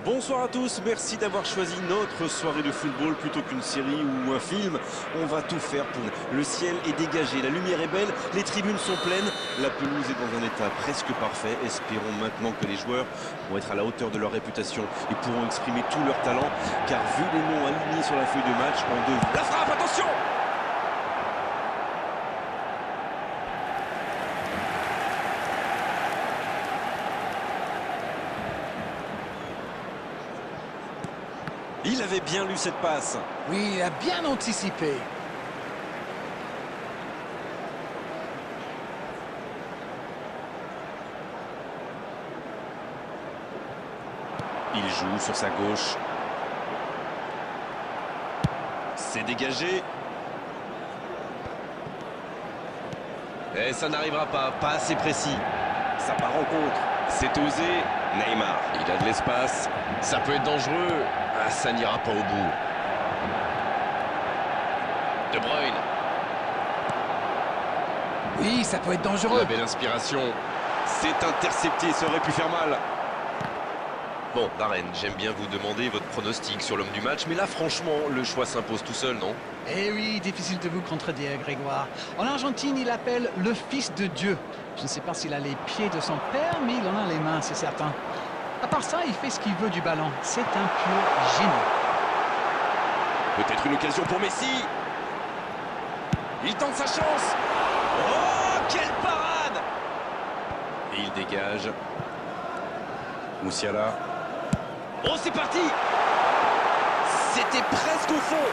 Bonsoir à tous, merci d'avoir choisi notre soirée de football plutôt qu'une série ou un film. On va tout faire pour le ciel est dégagé, la lumière est belle, les tribunes sont pleines, la pelouse est dans un état presque parfait. Espérons maintenant que les joueurs vont être à la hauteur de leur réputation et pourront exprimer tout leur talent, car vu les noms alignés sur la feuille de match, on devrait... La frappe, attention! Il avait bien lu cette passe. Oui, il a bien anticipé. Il joue sur sa gauche. C'est dégagé. Et ça n'arrivera pas assez précis. Ça part en contre. C'est osé. Neymar, il a de l'espace. Ça peut être dangereux. Ah, ça n'ira pas au bout. De Bruyne. Oui, ça peut être dangereux. La belle inspiration. C'est intercepté, ça aurait pu faire mal. Bon, Darren, j'aime bien vous demander votre pronostic sur l'homme du match, mais là, franchement, le choix s'impose tout seul, non? Eh oui, difficile de vous contredire, Grégoire. En Argentine, il l'appelle le fils de Dieu. Je ne sais pas s'il a les pieds de son père, mais il en a les mains, c'est certain. À part ça, il fait ce qu'il veut du ballon. C'est un pur génie. Peut-être une occasion pour Messi. Il tente sa chance. Oh, quelle parade! Et il dégage. Moussiala. Oh, c'est parti! C'était presque au fond.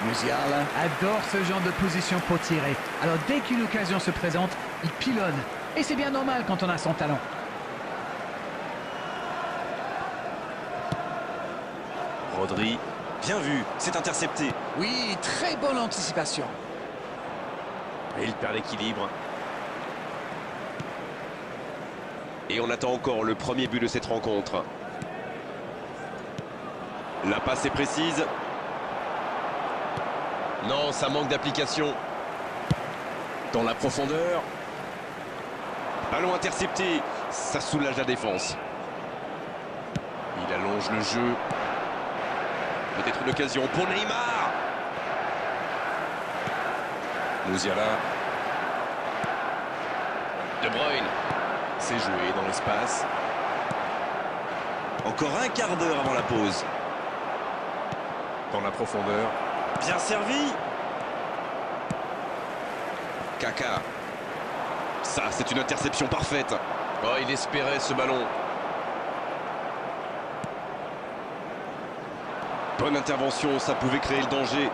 Musiala adore ce genre de position pour tirer. Alors dès qu'une occasion se présente, il pilonne. Et c'est bien normal quand on a son talent. Rodri, bien vu, c'est intercepté. Oui, très bonne anticipation. Et il perd l'équilibre. Et on attend encore le premier but de cette rencontre. La passe est précise. Non, ça manque d'application. Dans la profondeur. Ballon intercepté. Ça soulage la défense. Il allonge le jeu. Peut-être une occasion pour Neymar. Musiala. De Bruyne. C'est joué dans l'espace. Encore un quart d'heure avant la pause. Dans la profondeur. Bien servi. Kaka. Ça, c'est une interception parfaite. Oh, il espérait ce ballon. Bonne intervention, ça pouvait créer le danger.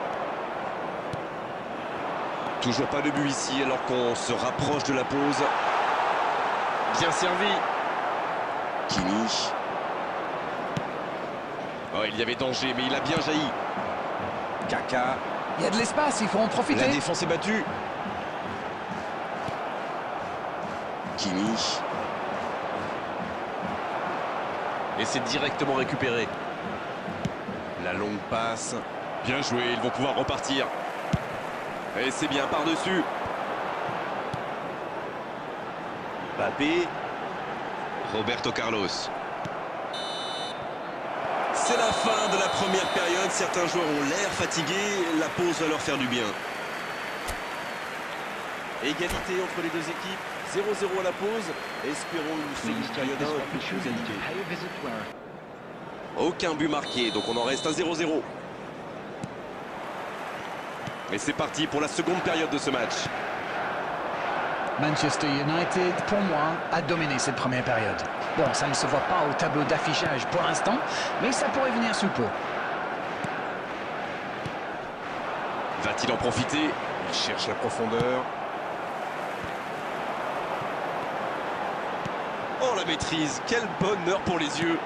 Toujours pas de but ici alors qu'on se rapproche de la pause. Bien servi. Kimi. Oh, il y avait danger, mais il a bien jailli. Kaka. Il y a de l'espace, il faut en profiter. La défense est battue. Kimi. Et c'est directement récupéré. La longue passe. Bien joué, ils vont pouvoir repartir. Et c'est bien par-dessus. Mbappé. Roberto Carlos. C'est la fin de la première période. Certains joueurs ont l'air fatigués. La pause va leur faire du bien. Égalité entre les deux équipes. 0-0 à la pause. Espérons une seconde période un peu plus animée. Aucun but marqué, donc on en reste à 0-0. Et c'est parti pour la seconde période de ce match. Manchester United, pour moi, a dominé cette première période. Bon, ça ne se voit pas au tableau d'affichage pour l'instant, mais ça pourrait venir sous peu. Va-t-il en profiter? Il cherche la profondeur. Oh, la maîtrise! Quel bonheur pour les yeux!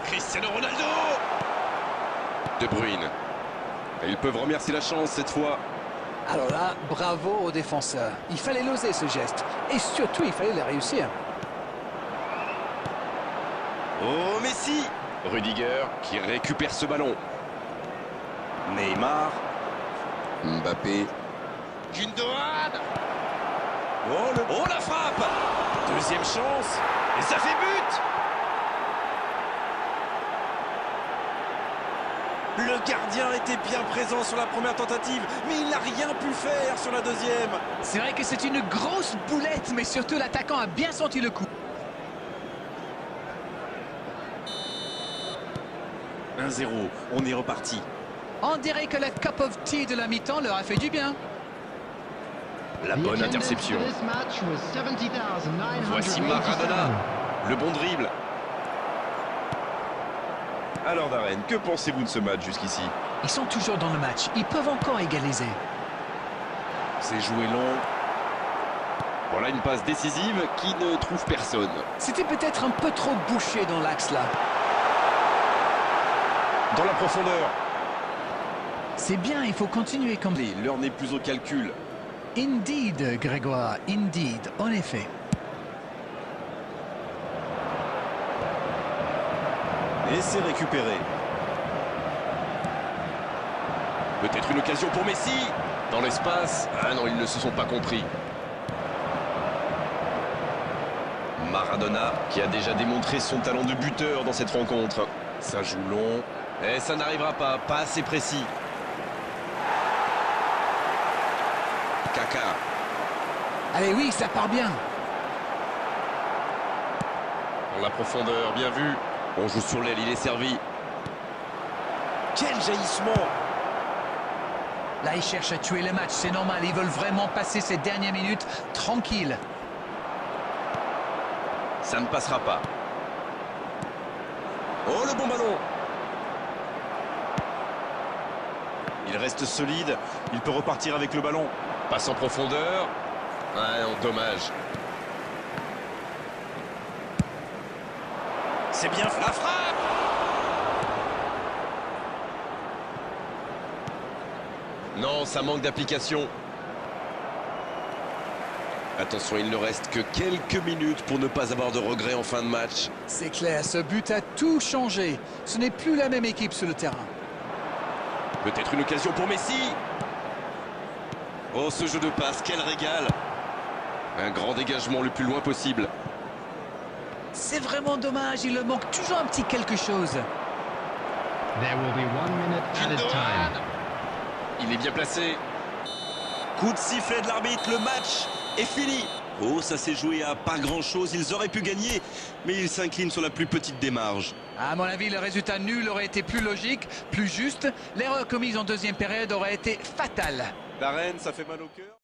Cristiano Ronaldo! De Bruyne. Et ils peuvent remercier la chance cette fois. Alors là, bravo aux défenseurs. Il fallait l'oser ce geste. Et surtout, il fallait le réussir. Oh, Messi! Rudiger qui récupère ce ballon. Neymar. Mbappé. Gundogan! Oh, la frappe! Deuxième chance. Et ça fait but! Le gardien était bien présent sur la première tentative, mais il n'a rien pu faire sur la deuxième. C'est vrai que c'est une grosse boulette, mais surtout l'attaquant a bien senti le coup. 1-0, on est reparti. On dirait que la cup of tea de la mi-temps leur a fait du bien. La bonne interception. Voici Maradona, le bon dribble. Alors Darren, que pensez-vous de ce match jusqu'ici? Ils sont toujours dans le match, ils peuvent encore égaliser. C'est joué long. Voilà une passe décisive qui ne trouve personne. C'était peut-être un peu trop bouché dans l'axe là. Dans la profondeur. C'est bien, il faut continuer comme... L'heure n'est plus au calcul. Indeed, Grégoire, indeed, en effet. Et c'est récupéré. Peut-être une occasion pour Messi. Dans l'espace. Ah non, ils ne se sont pas compris. Maradona, qui a déjà démontré son talent de buteur dans cette rencontre. Ça joue long. Et ça n'arrivera pas assez précis. Kaka. Allez, oui, ça part bien. Dans la profondeur, bien vu. On joue sur l'aile, il est servi. Quel jaillissement! Là, ils cherchent à tuer le match, c'est normal. Ils veulent vraiment passer ces dernières minutes tranquilles. Ça ne passera pas. Oh, le bon ballon! Il reste solide. Il peut repartir avec le ballon. Passe en profondeur. Ah non, dommage. C'est bien la frappe! Non, ça manque d'application. Attention, il ne reste que quelques minutes pour ne pas avoir de regrets en fin de match. C'est clair, ce but a tout changé. Ce n'est plus la même équipe sur le terrain. Peut-être une occasion pour Messi. Oh, ce jeu de passe, quel régal! Un grand dégagement le plus loin possible. C'est vraiment dommage, il leur manque toujours un petit quelque chose. There will be 1 minute added time. Il est bien placé. Coup de sifflet de l'arbitre, le match est fini. Oh, ça s'est joué à pas grand-chose. Ils auraient pu gagner, mais ils s'inclinent sur la plus petite des marges. À mon avis, le résultat nul aurait été plus logique, plus juste. L'erreur commise en deuxième période aurait été fatale. Darren, ça fait mal au cœur.